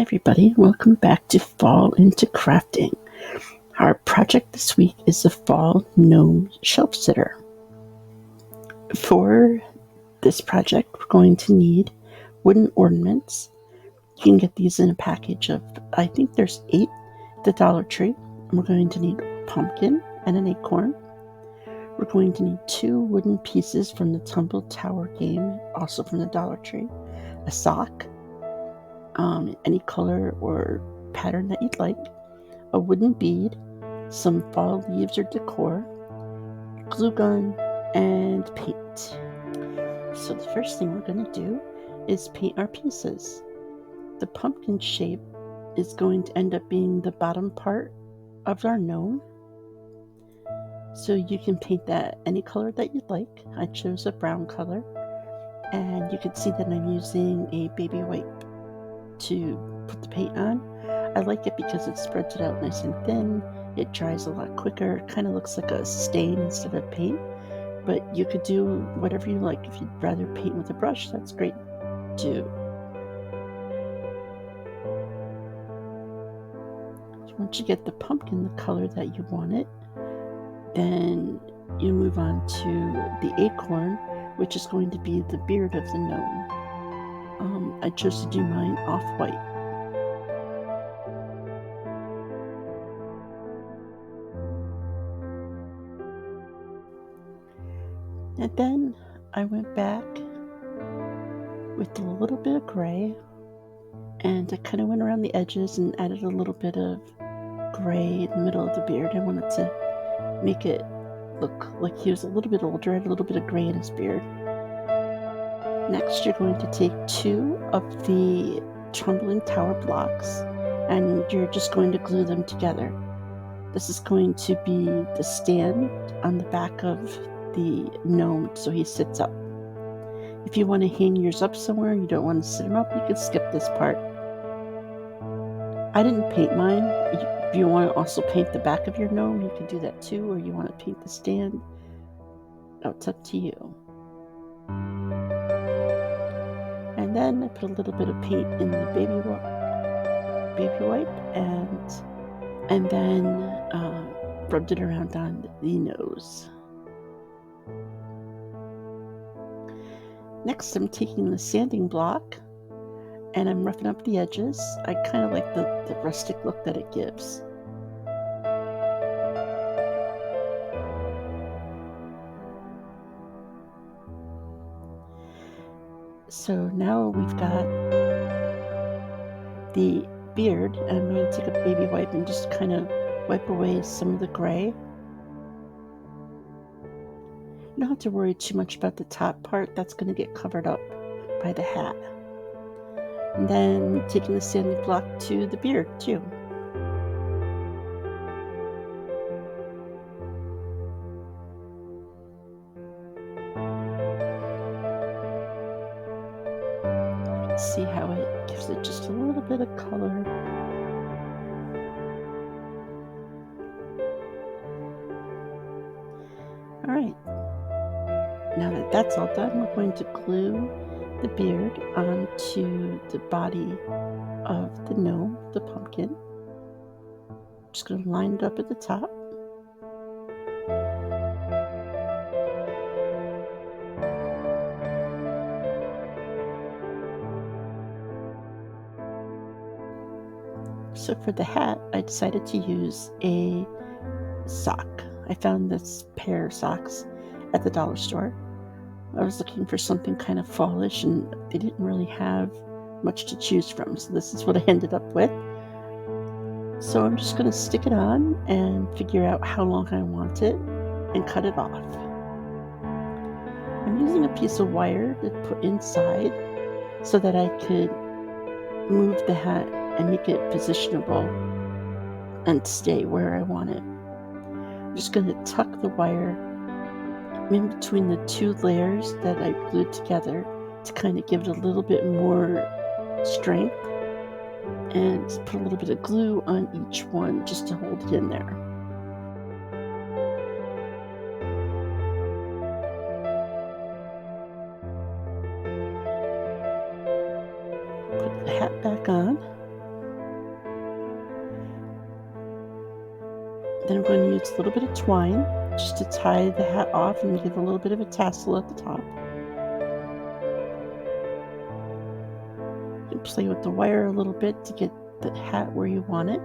Hi everybody, welcome back to Fall into Crafting. Our project this week is the Fall Gnome Shelf Sitter. For this project, we're going to need wooden ornaments. You can get these in a package of, I think there's 8 at the Dollar Tree. And we're going to need a pumpkin and an acorn. We're going to need 2 wooden pieces from the Tumble Tower game, also from the Dollar Tree, a sock, any color or pattern that you'd like, a wooden bead, some fall leaves or decor, glue gun, and paint. So the first thing we're going to do is paint our pieces. The pumpkin shape is going to end up being the bottom part of our gnome. So you can paint that any color that you'd like. I chose a brown color, and you can see that I'm using a baby wipe to put the paint on. I like it because it spreads it out nice and thin. It dries a lot quicker. It kind of looks like a stain instead of paint, but you could do whatever you like. If you'd rather paint with a brush, that's great too. Once you get the pumpkin the color that you want it, then you move on to the acorn, which is going to be the beard of the gnome. I chose to do mine off-white. And then I went back with a little bit of gray, and I kind of went around the edges and added a little bit of gray in the middle of the beard. I wanted to make it look like he was a little bit older, had a little bit of gray in his beard. Next, you're going to take 2 of the tumbling tower blocks, and you're just going to glue them together. This is going to be the stand on the back of the gnome so he sits up. If you want to hang yours up somewhere, you don't want to sit him up, you can skip this part. I didn't paint mine. If you want to also paint the back of your gnome, you can do that too, or you want to paint the stand. Oh, it's up to you. And then I put a little bit of paint in the baby wipe and then rubbed it around on the nose. Next, I'm taking the sanding block and I'm roughing up the edges. I kind of like the rustic look that it gives. So now we've got the beard, and I'm going to take a baby wipe and just kind of wipe away some of the gray. You don't have to worry too much about the top part. That's going to get covered up by the hat. And then taking the sanding block to the beard too. You can see how it gives it just a little bit of color. Alright, now that that's all done, we're going to glue the beard onto the body of the gnome, the pumpkin. Just going to line it up at the top. So for the hat, I decided to use a sock. I found this pair of socks at the dollar store. I was looking for something kind of fallish, and they didn't really have much to choose from, so this is what I ended up with. So I'm just going to stick it on and figure out how long I want it and cut it off. I'm using a piece of wire to put inside so that I could move the hat and make it positionable and stay where I want it. I'm just going to tuck the wire in between the 2 layers that I glued together to kind of give it a little bit more strength, and put a little bit of glue on each one just to hold it in there. Put the hat back on. Then I'm going to use a little bit of twine just to tie the hat off and give a little bit of a tassel at the top. You can play with the wire a little bit to get the hat where you want it.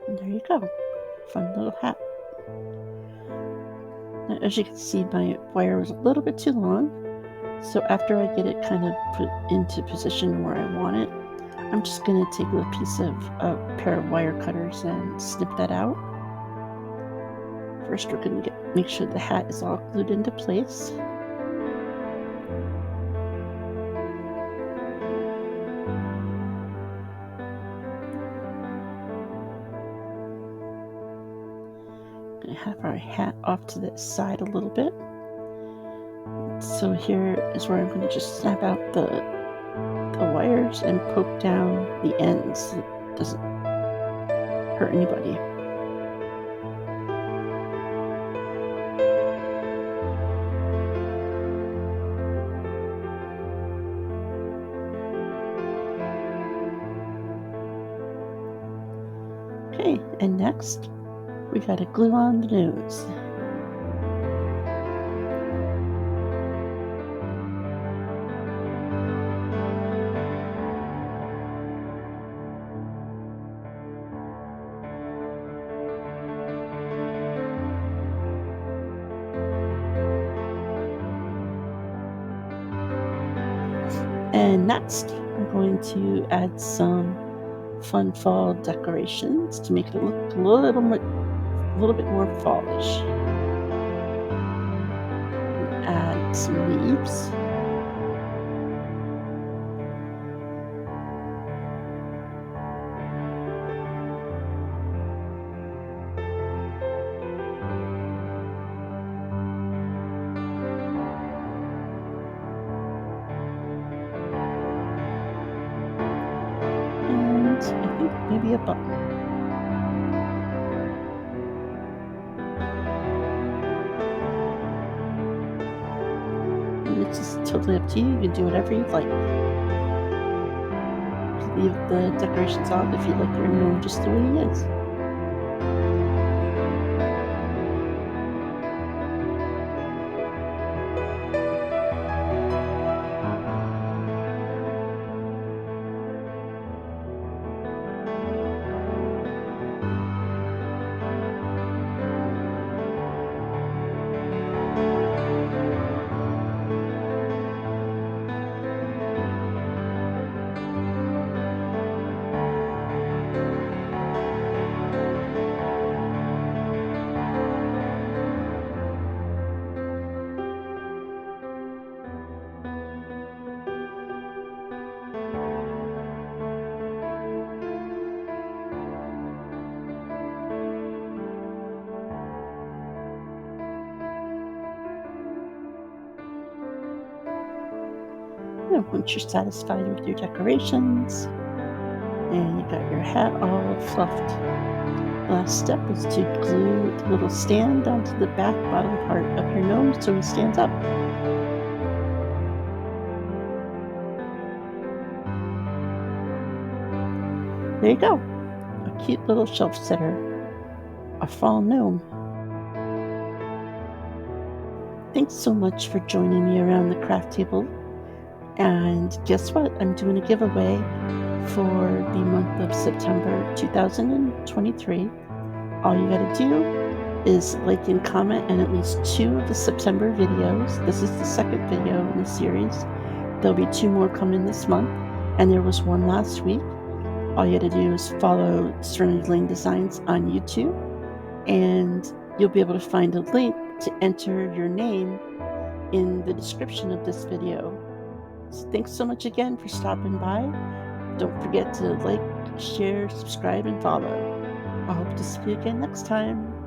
And there you go. Fun little hat. Now, as you can see, my wire was a little bit too long. So after I get it kind of put into position where I want it, I'm just going to take a little piece of a pair of wire cutters and snip that out. First, we're going to make sure the hat is all glued into place. Going to have our hat off to the side a little bit. So here is where I'm going to just snap out the wires and poke down the ends so it doesn't hurt anybody. Okay, and next we gotta glue on the nose. And next, I'm going to add some fun fall decorations to make it look a little bit more fallish. Add some leaves. I think maybe a button. And it's just totally up to you. You can do whatever you'd like. Leave the decorations on if you like your gnome just the way he is. And once you're satisfied with your decorations and you got your hat all fluffed, the last step is to glue the little stand onto the back bottom part of your gnome so he stands up. There you go, a cute little shelf setter, a fall gnome. Thanks so much for joining me around the craft table. And guess what? I'm doing a giveaway for the month of September 2023. All you gotta do is like and comment on at least 2 of the September videos. This is the second video in the series. There'll be 2 more coming this month, and there was 1 last week. All you gotta do is follow Serenity Lane Designs on YouTube, and you'll be able to find a link to enter your name in the description of this video. So thanks so much again for stopping by. Don't forget to like, share, subscribe, and follow. I hope to see you again next time.